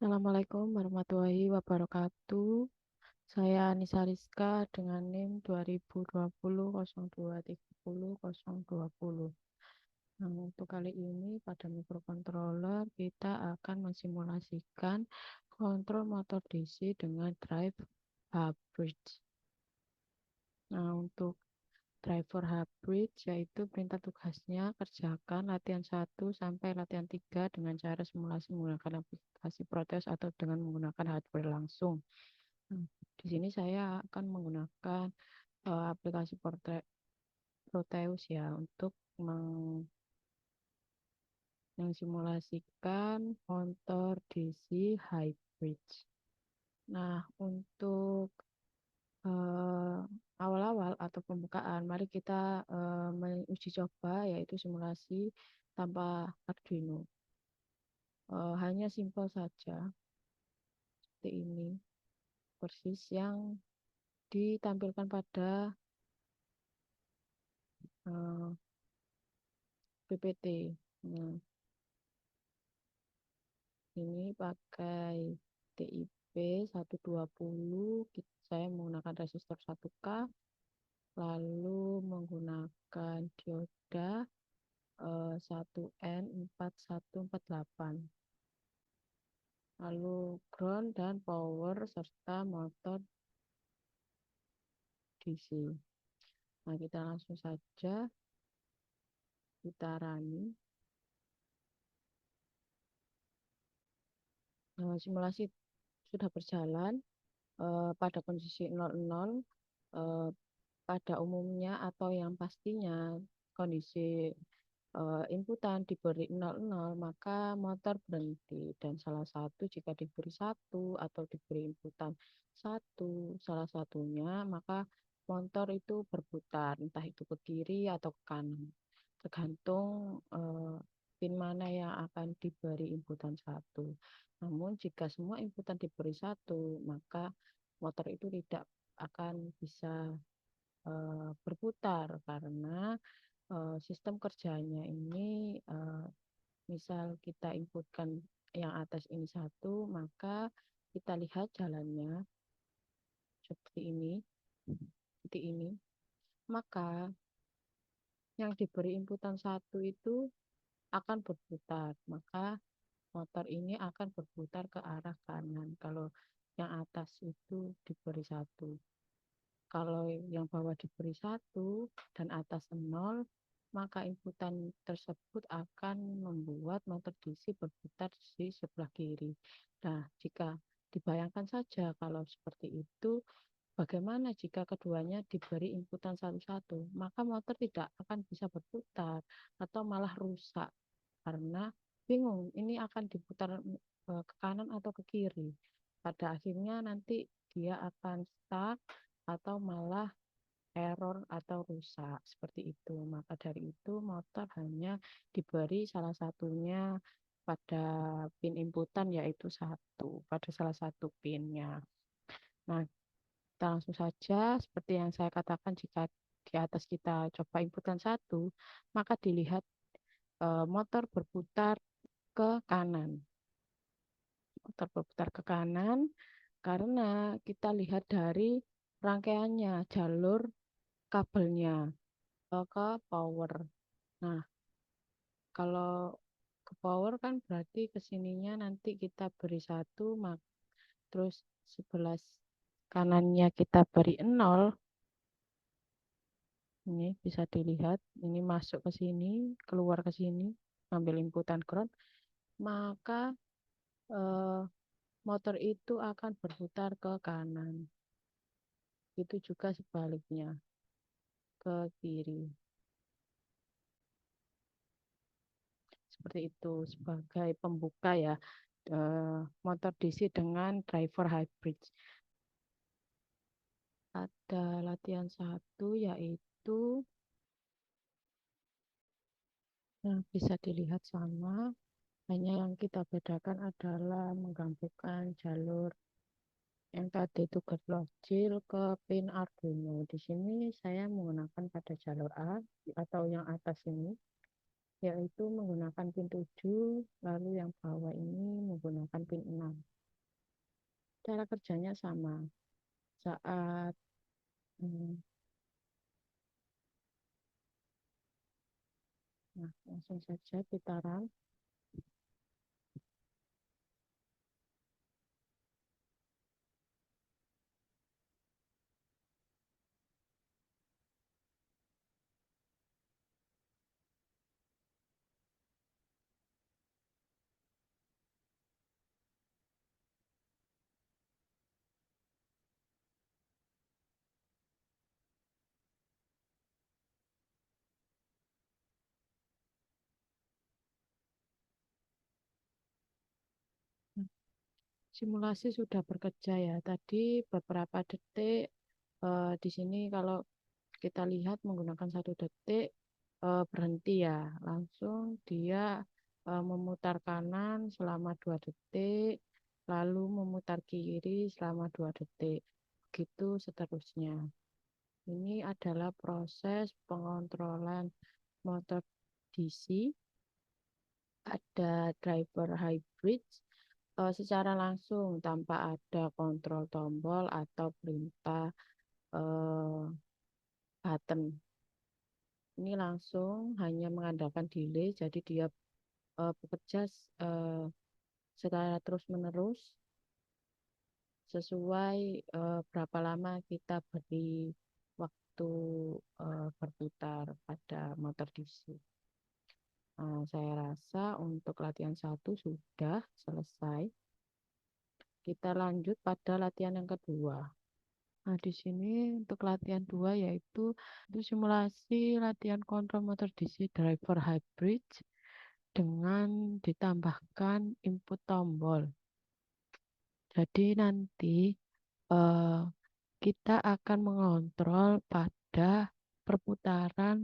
Assalamualaikum warahmatullahi wabarakatuh. Saya Anissa Rizka dengan NIM 2020 0230 020. Nah, untuk kali ini pada microcontroller kita akan mensimulasikan kontrol motor DC dengan drive hybrid. Nah, untuk driver hybrid yaitu perintah tugasnya kerjakan latihan 1 sampai latihan 3 dengan cara simulasi menggunakan aplikasi Proteus atau dengan menggunakan hardware langsung. Hmm, Di sini saya akan menggunakan aplikasi Proteus ya untuk mensimulasikan motor DC hybrid. Nah, untuk eh, awal-awal atau pembukaan, mari kita menguji coba yaitu simulasi tanpa Arduino. Hanya simpel saja seperti ini, persis yang ditampilkan pada eh, PPT. Nah, ini pakai TIP 120, saya menggunakan resistor 1K, lalu menggunakan dioda 1N4148, lalu ground dan power serta motor DC. Nah, kita langsung saja kita running. Simulasi sudah berjalan pada kondisi 00. eh, Pada umumnya atau yang pastinya kondisi inputan diberi 00, maka motor berhenti, dan salah satu jika diberi 1 atau diberi inputan 1 salah satunya, maka motor itu berputar entah itu ke kiri atau ke kanan, tergantung pin mana yang akan diberi inputan 1. Namun jika semua inputan diberi 1, maka motor itu tidak akan bisa berputar karena sistem kerjanya ini misal kita inputkan yang atas ini 1, maka kita lihat jalannya seperti ini, maka yang diberi inputan 1 itu akan berputar, maka motor ini akan berputar ke arah kanan kalau yang atas itu diberi 1. Kalau yang bawah diberi 1 dan atas 0, maka inputan tersebut akan membuat motor DC berputar di sebelah kiri. Nah, jika dibayangkan saja kalau seperti itu, bagaimana jika keduanya diberi inputan satu-satu? Maka motor tidak akan bisa berputar atau malah rusak karena bingung ini akan diputar ke kanan atau ke kiri. Pada akhirnya nanti dia akan stuck atau malah error atau rusak seperti itu. Maka dari itu motor hanya diberi salah satunya pada pin inputan yaitu 1 pada salah satu pinnya. Nah, kita langsung saja seperti yang saya katakan, jika di atas kita coba inputan 1, maka dilihat motor berputar ke kanan. Motor berputar ke kanan karena kita lihat dari rangkaiannya, jalur kabelnya ke power. Nah, kalau ke power kan berarti kesininya nanti kita beri 1, terus sebelah kanannya kita beri 0. Ini bisa dilihat, ini masuk ke sini, keluar ke sini, ambil inputan ground, maka eh, motor itu akan berputar ke kanan. Itu juga sebaliknya, ke kiri. Seperti itu sebagai pembuka ya, motor DC dengan driver hybrid. Ada latihan 1 yaitu bisa dilihat sama, hanya yang kita bedakan adalah menggabungkan jalur yang tadi itu logil ke pin Arduino. Di sini saya menggunakan pada jalur A atau yang atas ini, yaitu menggunakan pin 7, lalu yang bawah ini menggunakan pin 6. Cara kerjanya sama. Saat hmm, nah, langsung saja putaran. Simulasi sudah bekerja ya. Tadi beberapa detik di sini kalau kita lihat menggunakan 1 detik berhenti ya. Langsung dia memutar kanan selama 2 detik, lalu memutar kiri selama 2 detik. Begitu seterusnya. Ini adalah proses pengontrolan motor DC. Ada driver hybrid secara langsung tanpa ada kontrol tombol atau perintah eh, button. Ini langsung hanya mengandalkan delay, jadi dia bekerja eh, secara terus-menerus sesuai berapa lama kita beri waktu berputar pada motor DC. Saya rasa untuk latihan 1 sudah selesai. Kita lanjut pada latihan yang kedua. Nah, di sini untuk latihan 2 yaitu itu simulasi latihan kontrol motor DC driver hybrid dengan ditambahkan input tombol. Jadi nanti eh, kita akan mengontrol pada perputaran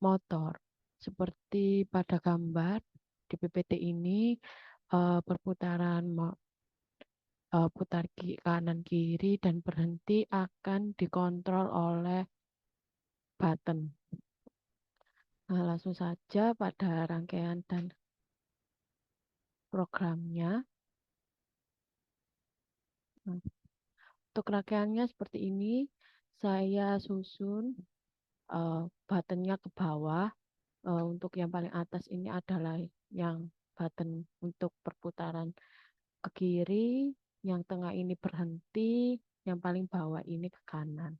motor. Seperti pada gambar di PPT ini perputaran putar kanan kiri dan berhenti akan dikontrol oleh button. Nah, langsung saja pada rangkaian dan programnya. Nah, untuk rangkaiannya seperti ini, saya susun buttonnya ke bawah. Untuk yang paling atas ini adalah yang button untuk perputaran ke kiri, yang tengah ini berhenti, yang paling bawah ini ke kanan.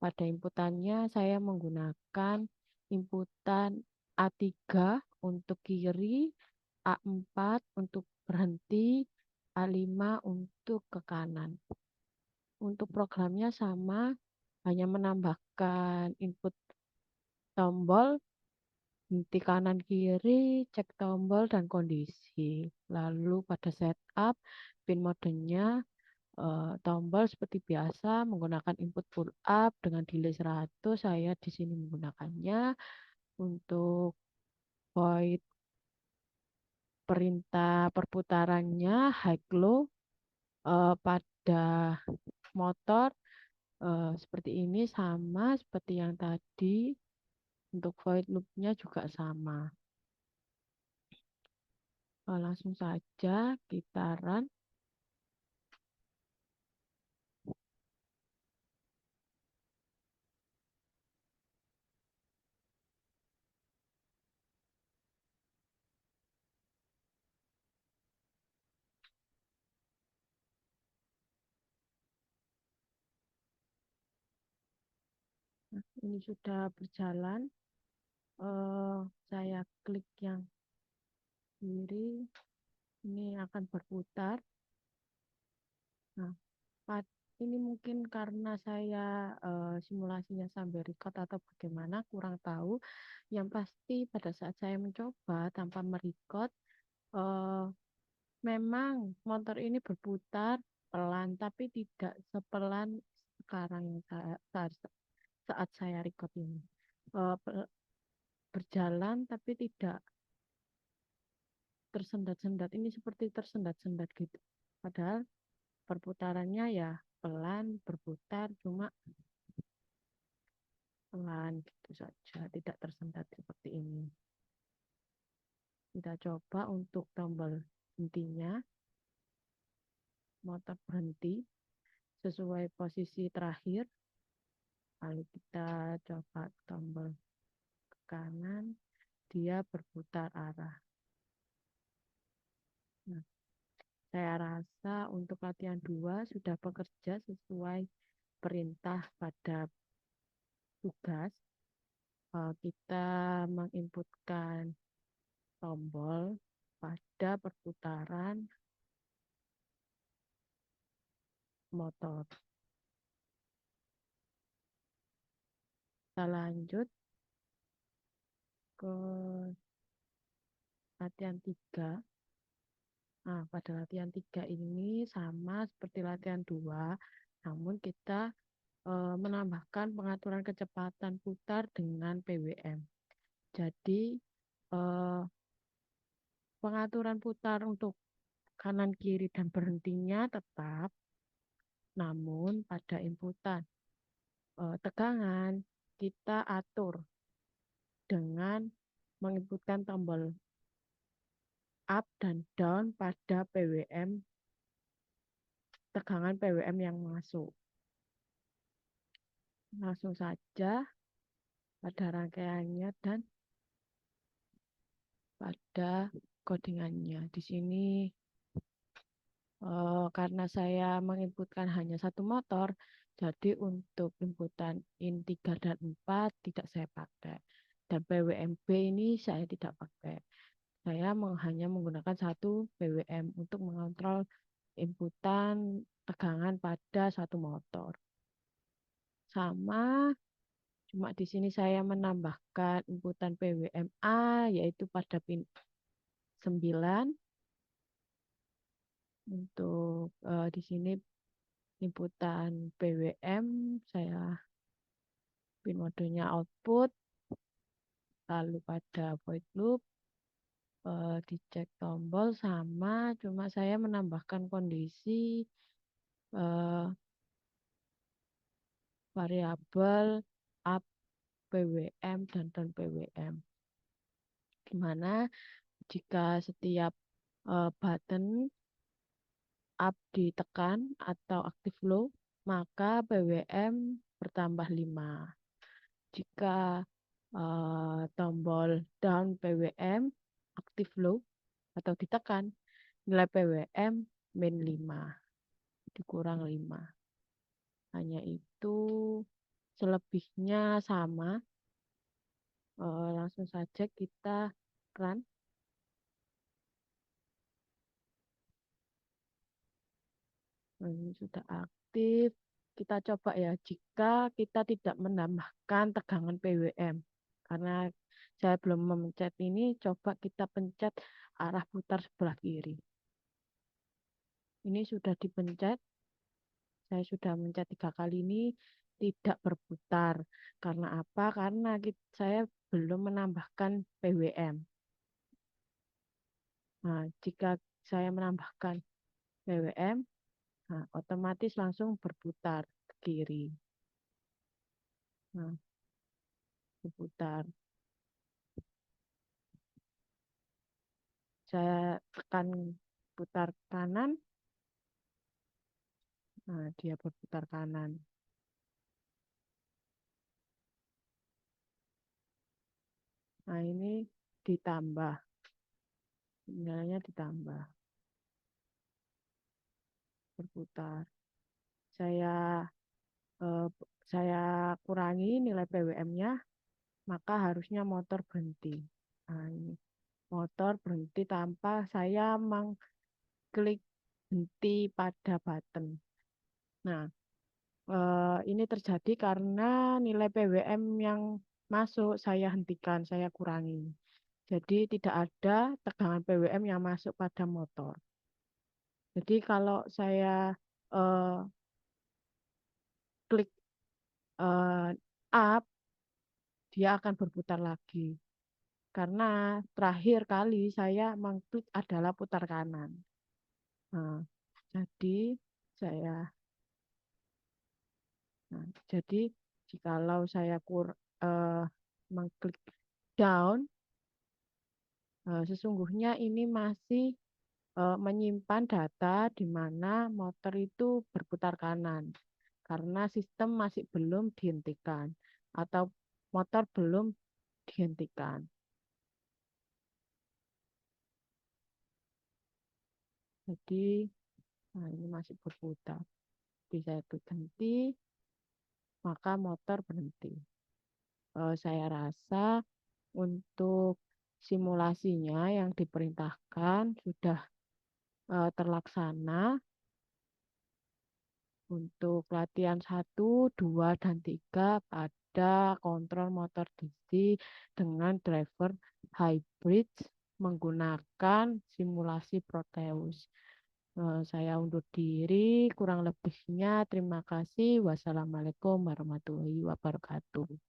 Pada inputannya saya menggunakan inputan A3 untuk kiri, A4 untuk berhenti, A5 untuk ke kanan. Untuk programnya sama, hanya menambahkan input tombol, henti kanan kiri, cek tombol dan kondisi. Lalu pada setup, pin modenya tombol seperti biasa menggunakan input pull up dengan delay 100. Saya di sini menggunakannya untuk void perintah perputarannya high low pada motor seperti ini sama seperti yang tadi. Untuk void loopnya juga sama. Langsung saja kita run. Nah, ini sudah berjalan. Saya klik yang kiri, ini akan berputar. Nah, ini mungkin karena saya simulasinya sambil record atau bagaimana, kurang tahu. Yang pasti pada saat saya mencoba tanpa merecord, eh, memang motor ini berputar pelan, tapi tidak sepelan sekarang yang saat saya record ini. Berjalan tapi tidak tersendat-sendat. Ini seperti tersendat-sendat gitu. Padahal perputarannya ya pelan berputar, cuma pelan gitu saja, tidak tersendat seperti ini. Kita coba untuk tombol hentinya. motor berhenti sesuai posisi terakhir. Lalu kita coba tombol ke kanan, dia berputar arah. Nah, saya rasa untuk latihan 2 sudah bekerja sesuai perintah pada tugas. Kita menginputkan tombol pada perputaran motor. Kita lanjut ke latihan 3. Nah, pada latihan 3 ini sama seperti latihan 2, namun kita menambahkan pengaturan kecepatan putar dengan PWM. Jadi, eh, pengaturan putar untuk kanan kiri dan berhentinya tetap, namun pada inputan tegangan kita atur dengan menginputkan tombol up dan down pada PWM, tegangan PWM yang masuk. Langsung saja pada rangkaiannya dan pada codingannya. Di sini karena saya menginputkan hanya satu motor, jadi untuk inputan in 3 dan 4 tidak saya pakai. Dan PWMB ini saya tidak pakai. Saya hanya menggunakan satu PWM untuk mengontrol inputan tegangan pada satu motor. Sama, cuma di sini saya menambahkan inputan PWMA yaitu pada pin 9. Untuk di sini inputan PWM saya pin modenya output, lalu pada void loop dicek tombol sama, cuma saya menambahkan kondisi eh, variabel up PWM dan down PWM. Gimana jika setiap button up ditekan atau aktif low, maka PWM bertambah 5. Jika tombol down PWM aktif low atau ditekan, nilai PWM min 5, dikurang 5. Hanya itu, selebihnya sama. Langsung saja kita run. Ini sudah aktif. Kita coba ya, jika kita tidak menambahkan tegangan PWM. Karena saya belum memencet ini, coba kita pencet arah putar sebelah kiri. Ini sudah dipencet. Saya sudah mencet 3 kali ini, tidak berputar. Karena apa? Karena saya belum menambahkan PWM. Nah, jika saya menambahkan PWM, nah, otomatis langsung berputar ke kiri. Nah, berputar. Saya tekan putar kanan, nah dia berputar kanan. Nah ini ditambah, nilainya ditambah, berputar. Saya eh, saya kurangi nilai PWM-nya, maka harusnya motor berhenti. Nah ini motor berhenti tanpa saya mengklik henti pada button. Nah, ini terjadi karena nilai PWM yang masuk saya hentikan, saya kurangi. Jadi tidak ada tegangan PWM yang masuk pada motor. Jadi kalau saya eh, klik eh, up, dia akan berputar lagi. Karena terakhir kali saya mengklik adalah putar kanan. Nah, jadi saya, nah, jadi jikalau saya eh, mengklik down, sesungguhnya ini masih menyimpan data di mana motor itu berputar kanan karena sistem masih belum dihentikan atau motor belum dihentikan. Jadi, nah ini masih berputar. Bisa itu berhenti, maka motor berhenti. Saya rasa untuk simulasinya yang diperintahkan sudah terlaksana. Untuk latihan 1, 2, dan 3 pada kontrol motor DC dengan driver hybrid menggunakan simulasi Proteus. Saya undur diri, kurang lebihnya terima kasih. Wassalamualaikum warahmatullahi wabarakatuh.